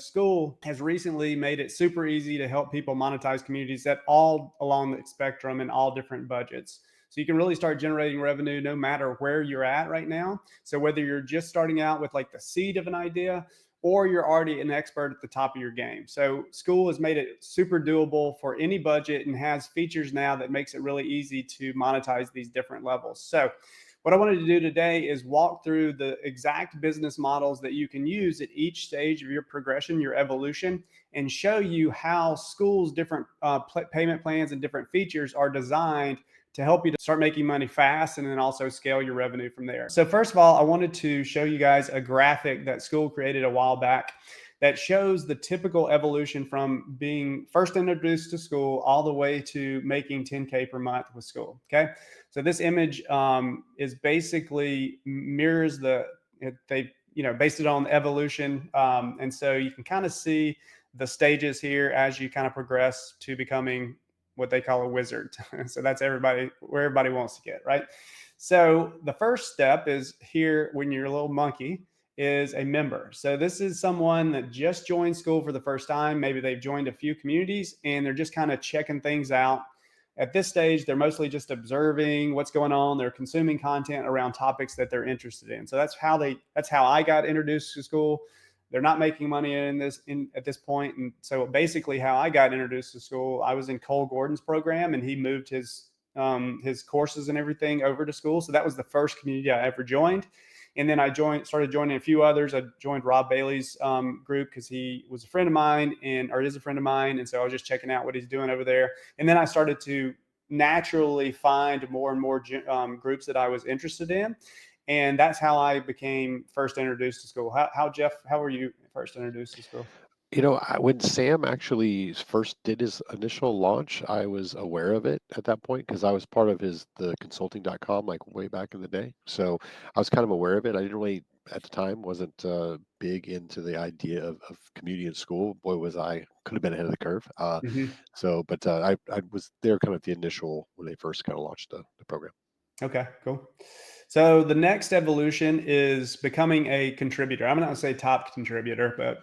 Skool has recently made it super easy to help people monetize communities at all along the spectrum and all different budgets. So you can really start generating revenue no matter where you're at right now. So whether you're just starting out with like the seed of an idea, or you're already an expert at the top of your game. So Skool has made it super doable for any budget and has features now that makes it really easy to monetize these different levels. So what I wanted to do today is walk through the exact business models that you can use at each stage of your progression, your evolution, and show you how Skool's different payment plans and different features are designed to help you to start making money fast and then also scale your revenue from there. So first of all, I wanted to show you guys a graphic that Skool created a while back that shows the typical evolution from being first introduced to Skool all the way to making 10K per month with Skool. Okay. So this image is basically mirrors they based it on evolution. And so you can kind of see the stages here as you kind of progress to becoming what they call a wizard. So that's where everybody wants to get, right? So the first step is here when you're a little monkey is a member. So this is someone that just joined Skool for the first time. Maybe they've joined a few communities and they're just kind of checking things out. At this stage, they're mostly just observing what's going on. They're consuming content around topics that they're interested in. So that's how I got introduced to Skool. They're not making money at this point. And so basically how I got introduced to Skool, I was in Cole Gordon's program and he moved his courses and everything over to Skool. So that was the first community I ever joined. And then I started joining a few others. I joined Rob Bailey's group because he was a friend of mine or is a friend of mine. And so I was just checking out what he's doing over there. And then I started to naturally find more and more groups that I was interested in. And that's how I became first introduced to Skool. Jeff, how were you first introduced to Skool? When Sam actually first did his initial launch, I was aware of it at that point because I was part of the consulting.com like way back in the day. So I was kind of aware of it. I didn't really, at the time, wasn't big into the idea of community in school. Boy, could have been ahead of the curve. But I was there kind of at the initial when they first kind of launched the program. Okay, cool. So the next evolution is becoming a contributor. I'm not going to say top contributor, but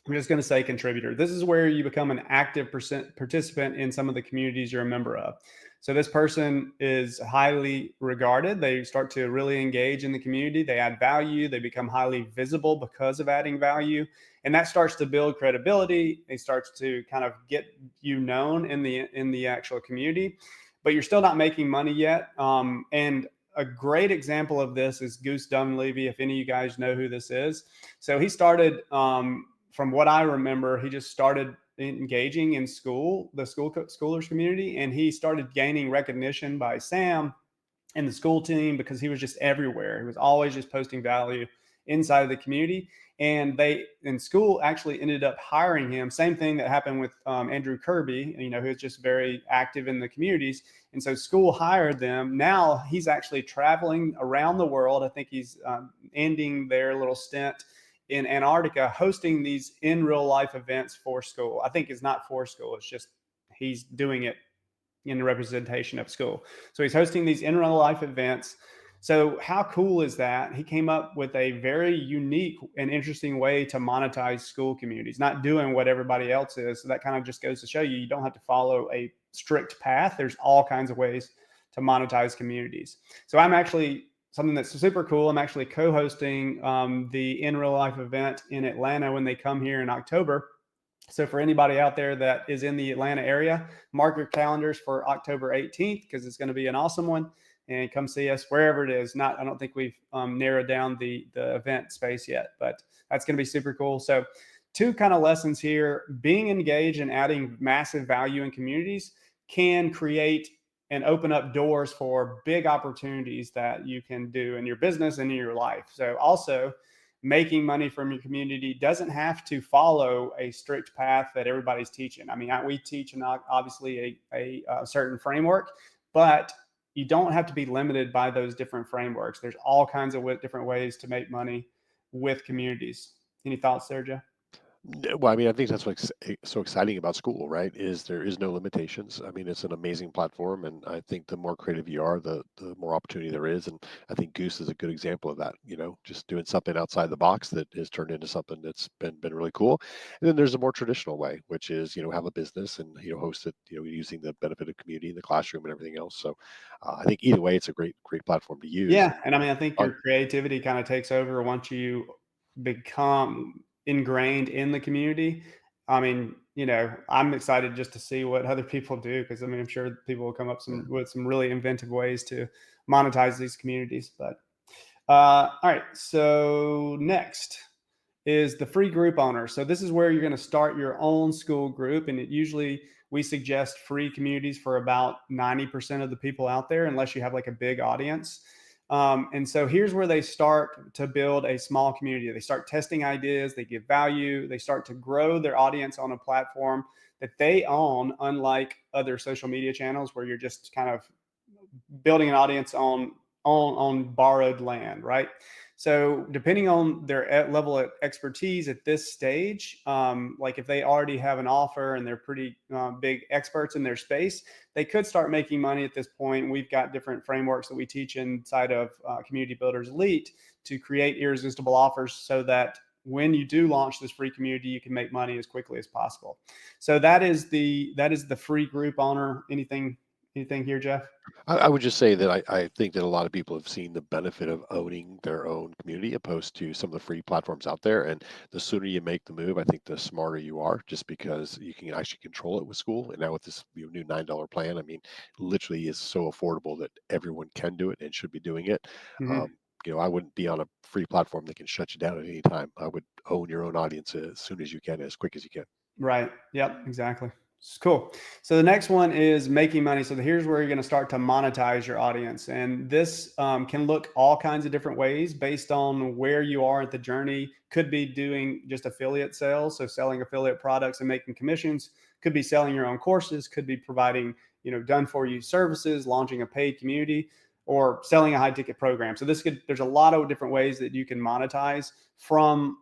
I'm just going to say contributor. This is where you become an active participant in some of the communities you're a member of. So this person is highly regarded. They start to really engage in the community. They add value. They become highly visible because of adding value. And that starts to build credibility. It starts to kind of get you known in the actual community, but you're still not making money yet. And a great example of this is Goose Dunleavy, if any of you guys know who this is. So he started, from what I remember, he just started engaging in the schoolers community, and he started gaining recognition by Sam and the Skool team because he was just everywhere. He was always just posting value inside of the community. And Skool actually ended up hiring him. Same thing that happened with Andrew Kirby, who's just very active in the communities. And so Skool hired them. Now he's actually traveling around the world. I think he's ending their little stint in Antarctica, hosting these in real life events for Skool. I think it's not for Skool. It's just he's doing it in the representation of Skool. So he's hosting these in real life events. So how cool is that? He came up with a very unique and interesting way to monetize Skool communities, not doing what everybody else is. So that kind of just goes to show you don't have to follow a strict path. There's all kinds of ways to monetize communities. So something that's super cool. I'm actually co-hosting the in real life event in Atlanta when they come here in October. So for anybody out there that is in the Atlanta area, mark your calendars for October 18th because it's going to be an awesome one. And come see us wherever it is. I don't think we've narrowed down the event space yet, but that's going to be super cool. So 2 kind of lessons here. Being engaged and adding massive value in communities can create and open up doors for big opportunities that you can do in your business and in your life. So also, making money from your community doesn't have to follow a strict path that everybody's teaching. I mean, we teach obviously a certain framework, but you don't have to be limited by those different frameworks. There's all kinds of different ways to make money with communities. Any thoughts there, Jeff? Well, I mean, I think that's what's so exciting about Skool, right? Is there is no limitations. I mean, it's an amazing platform, and I think the more creative you are, the more opportunity there is. And I think Goose is a good example of that. Just doing something outside the box that has turned into something that's been really cool. And then there's a more traditional way, which is have a business and host it, using the benefit of community in the classroom and everything else. So I think either way, it's a great platform to use. Yeah, and I mean, I think your creativity kind of takes over once you become ingrained in the community. I mean, I'm excited just to see what other people do because I mean, I'm sure people will come up with some really inventive ways to monetize these communities. But all right, so next is the free group owner. So this is where you're going to start your own Skool group, and it usually we suggest free communities for about 90% of the people out there, unless you have like a big audience. And so here's where they start to build a small community. They start testing ideas, they give value, they start to grow their audience on a platform that they own, unlike other social media channels where you're just kind of building an audience on borrowed land, right? So depending on their level of expertise at this stage, like if they already have an offer and they're pretty big experts in their space, they could start making money at this point. We've got different frameworks that we teach inside of Community Builders Elite to create irresistible offers so that when you do launch this free community, you can make money as quickly as possible. So that is the free group owner. Anything here, Jeff? I would just say that I think that a lot of people have seen the benefit of owning their own community opposed to some of the free platforms out there. And the sooner you make the move, I think the smarter you are, just because you can actually control it with Skool. And now with this new $9 plan, I mean, literally is so affordable that everyone can do it and should be doing it. Mm-hmm. Um, I wouldn't be on a free platform that can shut you down at any time. I would own your own audience as soon as you can, as quick as you can. Right. Yep. Exactly. It's cool. So the next one is making money. So here's where you're going to start to monetize your audience, and this can look all kinds of different ways based on where you are at the journey. Could be doing just affiliate sales, so selling affiliate products and making commissions. Could be selling your own courses. Could be providing done for you services, launching a paid community, or selling a high ticket program. So there's a lot of different ways that you can monetize from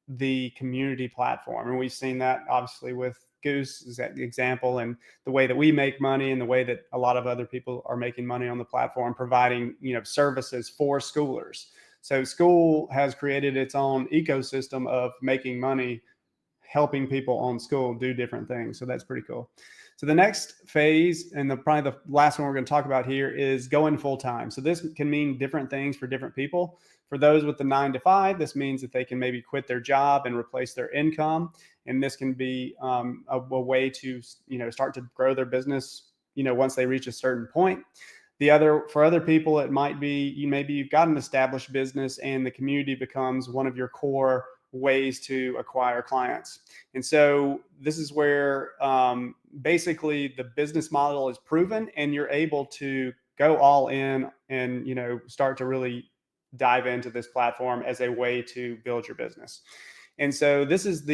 the community platform. And we've seen that obviously with Goose is that example, and the way that we make money and the way that a lot of other people are making money on the platform, providing services for schoolers. So Skool has created its own ecosystem of making money, helping people on Skool do different things. So that's pretty cool. So the next phase, and probably the last one we're going to talk about here, is going full time. So this can mean different things for different people. For those with the 9 to 5, this means that they can maybe quit their job and replace their income, and this can be a way to start to grow their business. Once they reach a certain point. For other people, it might be maybe you've got an established business and the community becomes one of your core ways to acquire clients. And so this is where basically the business model is proven and you're able to go all in and start to really dive into this platform as a way to build your business. And so this is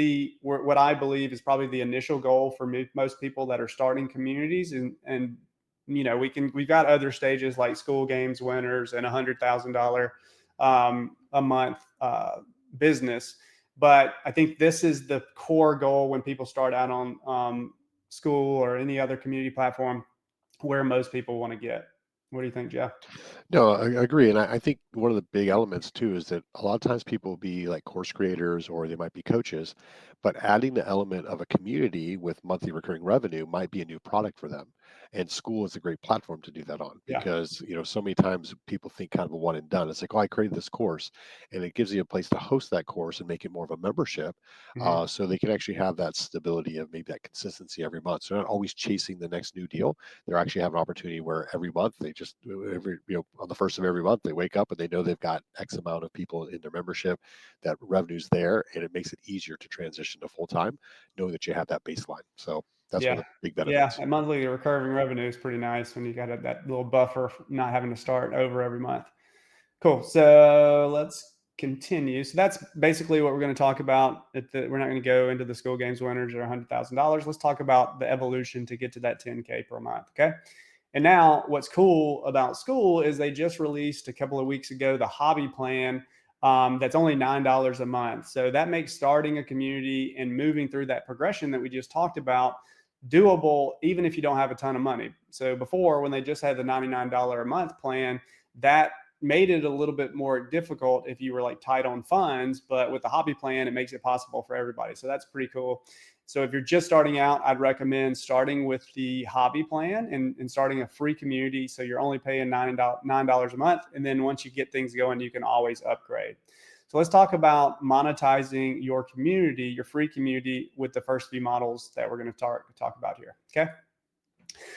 what I believe is probably the initial goal for most people that are starting communities. And we've got other stages like school games winners and $100,000 a month business. But I think this is the core goal when people start out on Skool or any other community platform where most people want to get. What do you think, Jeff? No, I agree. And I think one of the big elements too is that a lot of times people will be like course creators or they might be coaches, but adding the element of a community with monthly recurring revenue might be a new product for them. And Skool is a great platform to do that on Yeah. because, so many times people think kind of a one and done. It's like, oh, I created this course and it gives you a place to host that course and make it more of a membership. Mm-hmm. So they can actually have that stability of maybe that consistency every month. So they're not always chasing the next new deal. They're actually have an opportunity where every month they just on the first of every month they wake up and they know they've got X amount of people in their membership, that revenue's there, and it makes it easier to transition to full time, knowing that you have that baseline. So that's one Yeah. of the big Yeah. benefits. And monthly recurring revenue is pretty nice when you got that little buffer, not having to start over every month. Cool. So let's continue. So that's basically what we're going to talk about. We're not going to go into the school games winners or $100,000. Let's talk about the evolution to get to that 10K per month. Okay. And now what's cool about Skool is they just released a couple of weeks ago the hobby plan. that's only $9 a month. So that makes starting a community and moving through that progression that we just talked about doable, even if you don't have a ton of money. So before, when they just had the $99 a month plan, that made it a little bit more difficult if you were like tight on funds. But with the hobby plan, it makes it possible for everybody. So that's pretty cool. So if you're just starting out, I'd recommend starting with the hobby plan and starting a free community. So you're only paying $9 a month. And then once you get things going, you can always upgrade. So let's talk about monetizing your community, your free community, with the first few models that we're going to talk about here. Okay.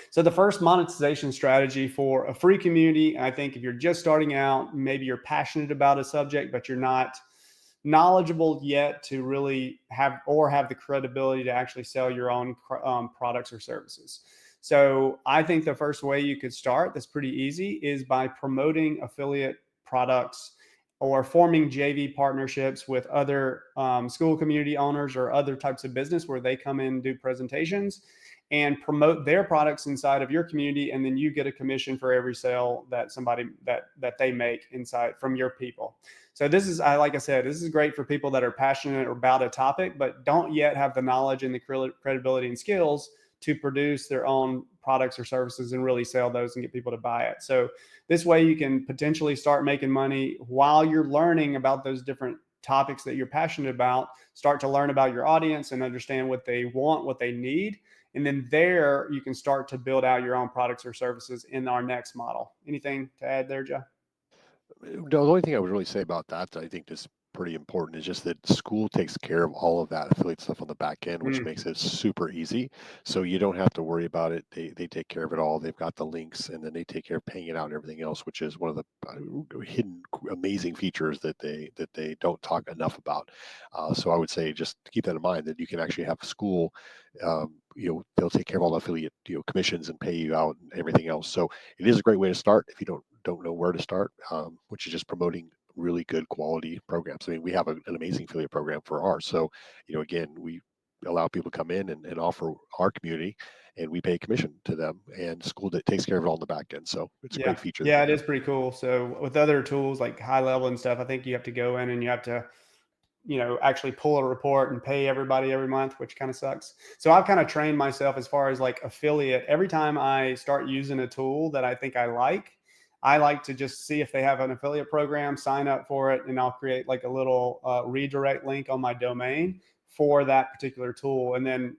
So the first monetization strategy for a free community, I think if you're just starting out, maybe you're passionate about a subject, but you're not knowledgeable yet to really have the credibility to actually sell your own products or services. So I think the first way you could start, that's pretty easy, is by promoting affiliate products or forming JV partnerships with other school community owners or other types of business where they come in and do presentations and promote their products inside of your community, and then you get a commission for every sale that they make inside from your people. So this is, like I said, this is great for people that are passionate about a topic but don't yet have the knowledge and the credibility and skills to produce their own products or services and really sell those and get people to buy it. So this way you can potentially start making money while you're learning about those different topics that you're passionate about. Start to learn about your audience and understand what they want, what they need. And then there you can start to build out your own products or services in our next model. Anything to add there, Joe? No, the only thing I would really say about that I think is pretty important is just that Skool takes care of all of that affiliate stuff on the back end, which Mm, makes it super easy. So you don't have to worry about it. They take care of it all. They've got the links, and then they take care of paying it out and everything else, which is one of the hidden amazing features that they don't talk enough about. So I would say just keep that in mind that you can actually have Skool. They'll take care of all the affiliate commissions and pay you out and everything else. So it is a great way to start if you don't know where to start, which is just promoting really good quality programs. I mean, we have an amazing affiliate program for ours. So, again, we allow people to come in and offer our community, and we pay commission to them. And Skool that takes care of it all in the back end. So it's a yeah. great feature that Yeah, they it have. is pretty cool. So with other tools like high level and stuff, I think you have to go in and you have to actually pull a report and pay everybody every month, which kind of sucks. So I've kind of trained myself as far as like affiliate. Every time I start using a tool that I think I like to just see if they have an affiliate program, sign up for it, and I'll create like a little redirect link on my domain for that particular tool. And then,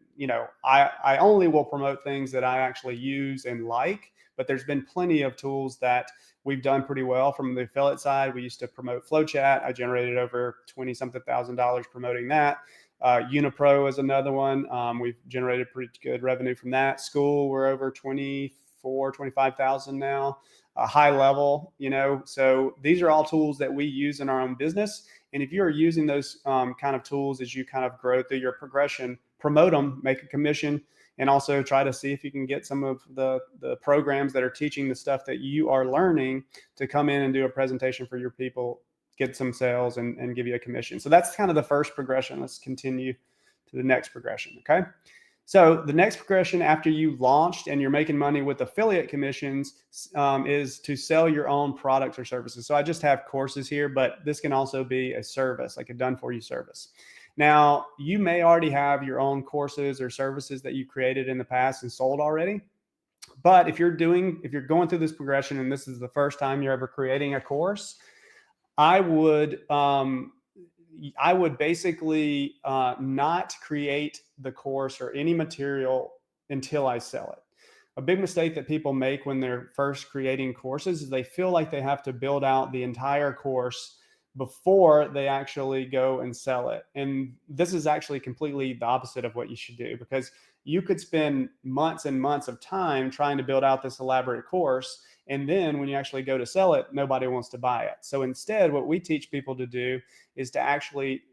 I only will promote things that I actually use and like, but there's been plenty of tools that we've done pretty well from the affiliate side. We used to promote FlowChat. I generated over 20 something $1,000 promoting that. Unipro is another one. We've generated pretty good revenue from that. Skool, we're over 25,000 now. High level, so these are all tools that we use in our own business. And if you are using those kind of tools as you kind of grow through your progression, promote them, make a commission, and also try to see if you can get some of the programs that are teaching the stuff that you are learning to come in and do a presentation for your people, get some sales, and give you a commission. So that's kind of the first progression. Let's continue to the next progression. Okay. So the next progression after you launched and you're making money with affiliate commissions is to sell your own products or services. So I just have courses here, but this can also be a service, like a done for you service. Now, you may already have your own courses or services that you created in the past and sold already. But if you're going through this progression and this is the first time you're ever creating a course, I would basically not create the course or any material until I sell it. A big mistake that people make when they're first creating courses is they feel like they have to build out the entire course before they actually go and sell it. And this is actually completely the opposite of what you should do, because you could spend months and months of time trying to build out this elaborate course. And then when you actually go to sell it, nobody wants to buy it. So instead, what we teach people to do is to actually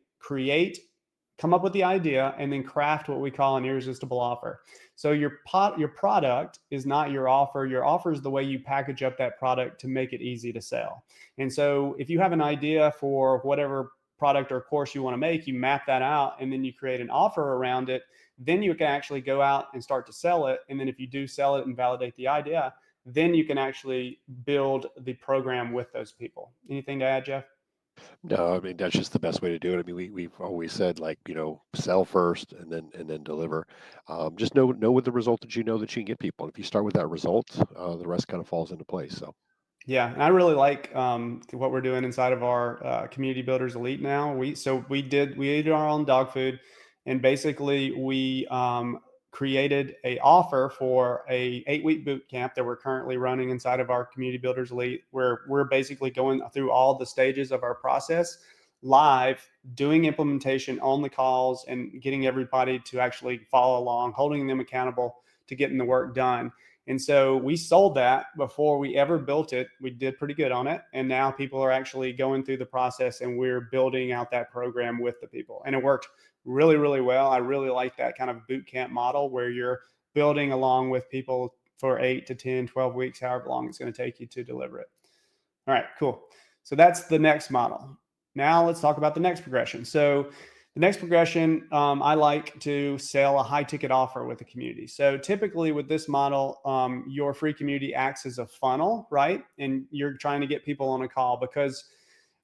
come up with the idea and then craft what we call an irresistible offer. So your product is not your offer. Your offer is the way you package up that product to make it easy to sell. And so if you have an idea for whatever product or course you want to make, you map that out and then you create an offer around it. Then you can actually go out and start to sell it. And then if you do sell it and validate the idea, then you can actually build the program with those people. Anything to add, Jeff? No, I mean that's just the best way to do it. I mean, we've always said like sell first and then deliver. Just know with the result that you can get people. If you start with that result, the rest kind of falls into place. So Yeah, and I really like what we're doing inside of our community builders elite now. We ate our own dog food, and basically we created a offer for a 8 week boot camp that we're currently running inside of our community builders elite, where we're basically going through all the stages of our process live, doing implementation on the calls, and getting everybody to actually follow along, holding them accountable to getting the work done. And so we sold that before we ever built it. We did pretty good on it. And now people are actually going through the process and we're building out that program with the people. And it worked really, really well. I really like that kind of boot camp model where you're building along with people for 8 to 10, 12 weeks, however long it's going to take you to deliver it. All right, cool. So that's the next model. Now let's talk about the next progression. So the next progression, I like to sell a high ticket offer with the community. So typically with this model, your free community acts as a funnel, right? And you're trying to get people on a call because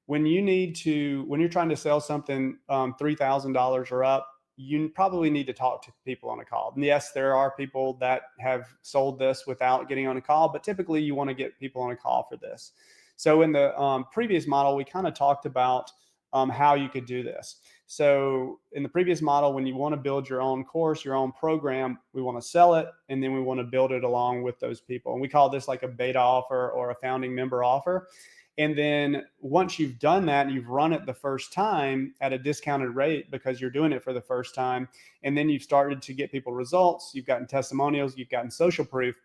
when you're trying to sell something $3,000 or up, you probably need to talk to people on a call. And yes, there are people that have sold this without getting on a call, but typically you want to get people on a call for this. So in the previous model, we kind of talked about how you could do this. So in the previous model, when you want to build your own course, your own program, we want to sell it and then we want to build it along with those people. And we call this like a beta offer or a founding member offer. And then once you've done that and you've run it the first time at a discounted rate because you're doing it for the first time, and then you've started to get people results, you've gotten testimonials, you've gotten social proof,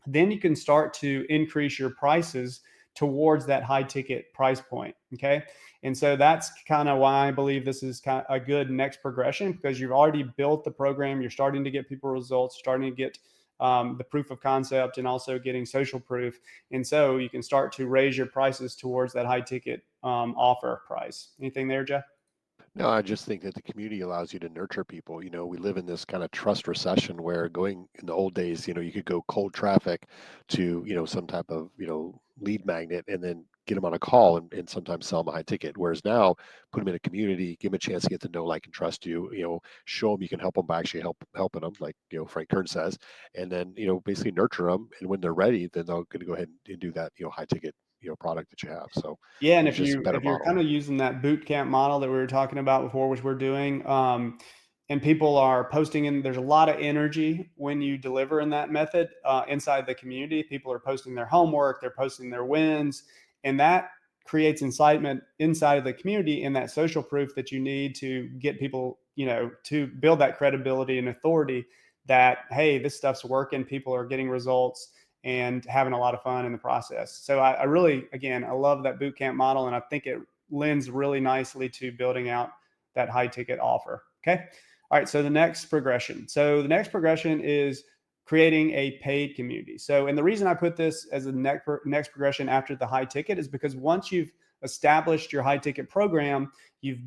then you can start to increase your prices towards that high ticket price point. Okay. And so that's kind of why I believe this is kind of a good next progression because you've already built the program. You're starting to get people results, starting to get the proof of concept and also getting social proof. And so you can start to raise your prices towards that high ticket offer price. Anything there, Jeff? no, I just think that the community allows you to nurture people. We live in this kind of trust recession where going in the old days, you could go cold traffic to, some type of, lead magnet and then get them on a call and sometimes sell them a high ticket. Whereas now, put them in a community, give them a chance to get to know, like, and trust you, show them you can help them by actually helping them, like, Frank Kern says, and then, basically nurture them. And when they're ready, then they're going to go ahead and do that, high ticket, product that you have. So Yeah, and it's just a better if you're kind model. of using that boot camp model that we were talking about before, which we're doing, and people are posting in, there's a lot of energy when you deliver in that method inside the community. People are posting their homework, they're posting their wins, and that creates incitement inside of the community and that social proof that you need to get people, to build that credibility and authority that hey, this stuff's working, people are getting results and having a lot of fun in the process. So I really, again, I love that boot camp model, and I think it lends really nicely to building out that high ticket offer. Okay. All right. So the next progression. So the next progression is creating a paid community. So, and the reason I put this as the next progression after the high ticket is because once you've established your high ticket program, you've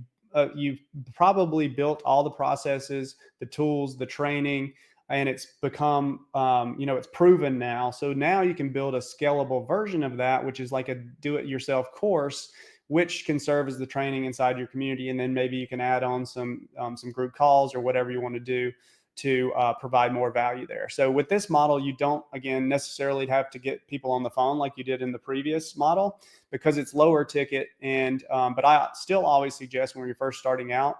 probably built all the processes, the tools, the training, and it's become it's proven now. So now you can build a scalable version of that, which is like a do-it-yourself course, which can serve as the training inside your community, and then maybe you can add on some group calls or whatever you want to do to provide more value there. So with this model, you don't again necessarily have to get people on the phone like you did in the previous model because it's lower ticket. And but I still always suggest when you're first starting out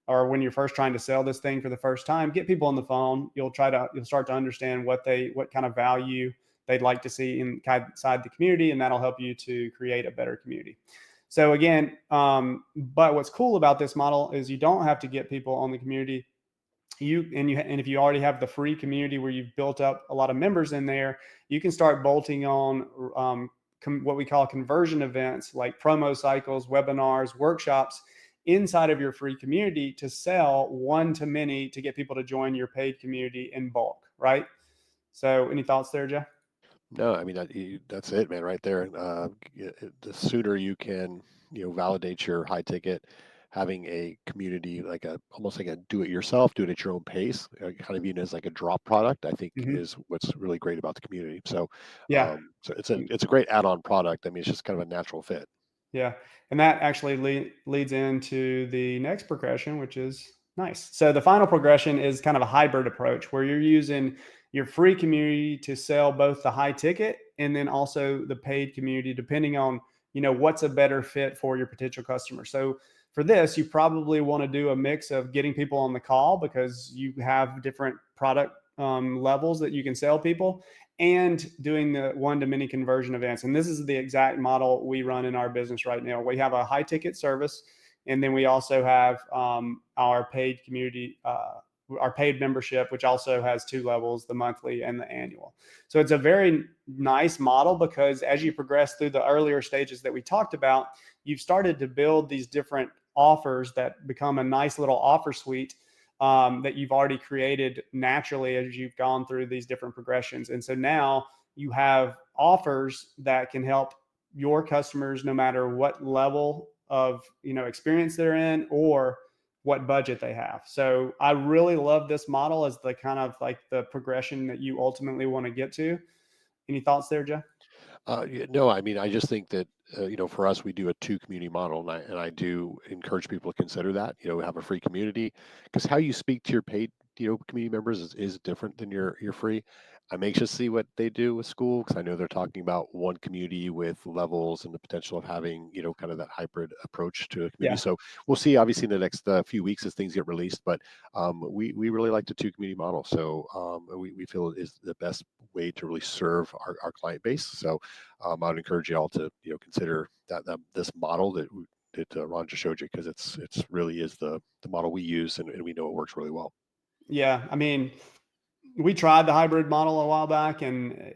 or when you're first trying to sell this thing for the first time, get people on the phone. You'll start to understand what kind of value they'd like to see inside the community, and that'll help you to create a better community. So again, but what's cool about this model is you don't have to get people on the community. And if you already have the free community where you've built up a lot of members in there, you can start bolting on what we call conversion events like promo cycles, webinars, workshops inside of your free community to sell one to many to get people to join your paid community in bulk, right? So any thoughts there, Jeff? No, I mean that's it, man, right there. The sooner you can, validate your high ticket, having a community like a almost like a do it yourself, do it at your own pace, kind of even as like a drop product, I think Mm-hmm. is what's really great about the community. So, Yeah. so it's a great add-on product. I mean, it's just kind of a natural fit. Yeah. And that actually leads into the next progression, which is nice. So the final progression is kind of a hybrid approach where you're using your free community to sell both the high ticket and then also the paid community, depending on, what's a better fit for your potential customer. So for this, you probably want to do a mix of getting people on the call because you have different product levels that you can sell people, and doing the one to many conversion events. And this is the exact model we run in our business right now. We have a high ticket service, and then we also have our paid community, our paid membership, which also has two levels, the monthly and the annual. So it's a very nice model because as you progress through the earlier stages that we talked about, you've started to build these different offers that become a nice little offer suite that you've already created naturally as you've gone through these different progressions. And so now you have offers that can help your customers no matter what level of experience they're in or what budget they have. So I really love this model as the kind of like the progression that you ultimately want to get to. Any thoughts there, Joe? No, I mean, I just think that for us, we do a two community model, and I do encourage people to consider that. Have a free community because how you speak to your paid community members is different than your free. I'm anxious to see what they do with Skool because I know they're talking about one community with levels and the potential of having kind of that hybrid approach to a community. Yeah. So we'll see, obviously, in the next few weeks as things get released. But we really like the two community model. So we feel it is the best way to really serve our client base. So I would encourage you all to consider that this model that Ron just showed you because it's really is the model we use and we know it works really well. Yeah. I mean, we tried the hybrid model a while back, and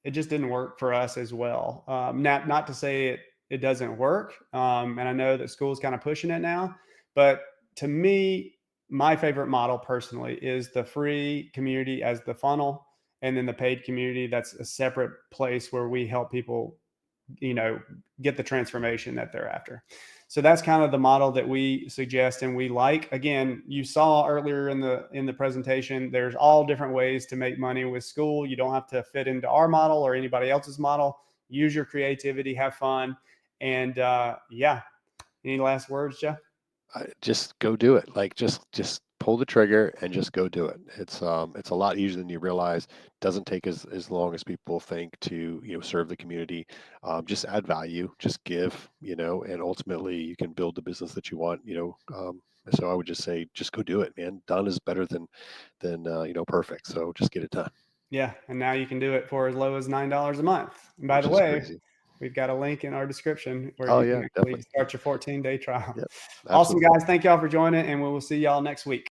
it just didn't work for us as well. Not to say it doesn't work, and I know that Skool's kind of pushing it now, but to me, my favorite model personally is the free community as the funnel, and then the paid community that's a separate place where we help people get the transformation that they're after. So that's kind of the model that we suggest and we like. Again, you saw earlier in the presentation, there's all different ways to make money with Skool. You don't have to fit into our model or anybody else's model. Use your creativity, have fun, and yeah. Any last words, Jeff? Just go do it. Like just pull the trigger and just go do it. It's a lot easier than you realize. Doesn't take as long as people think to serve the community. Just add value, just give, and ultimately you can build the business that you want. So I would just say just go do it, man. Done is better than perfect. So just get it done. Yeah, and now you can do it for as low as $9 a month. And by Which the is way, crazy. we've got a link in our description where Oh you can yeah, actually definitely. start your 14-day trial. Yep, Awesome, absolutely. guys. Thank y'all for joining, and we will see y'all next week.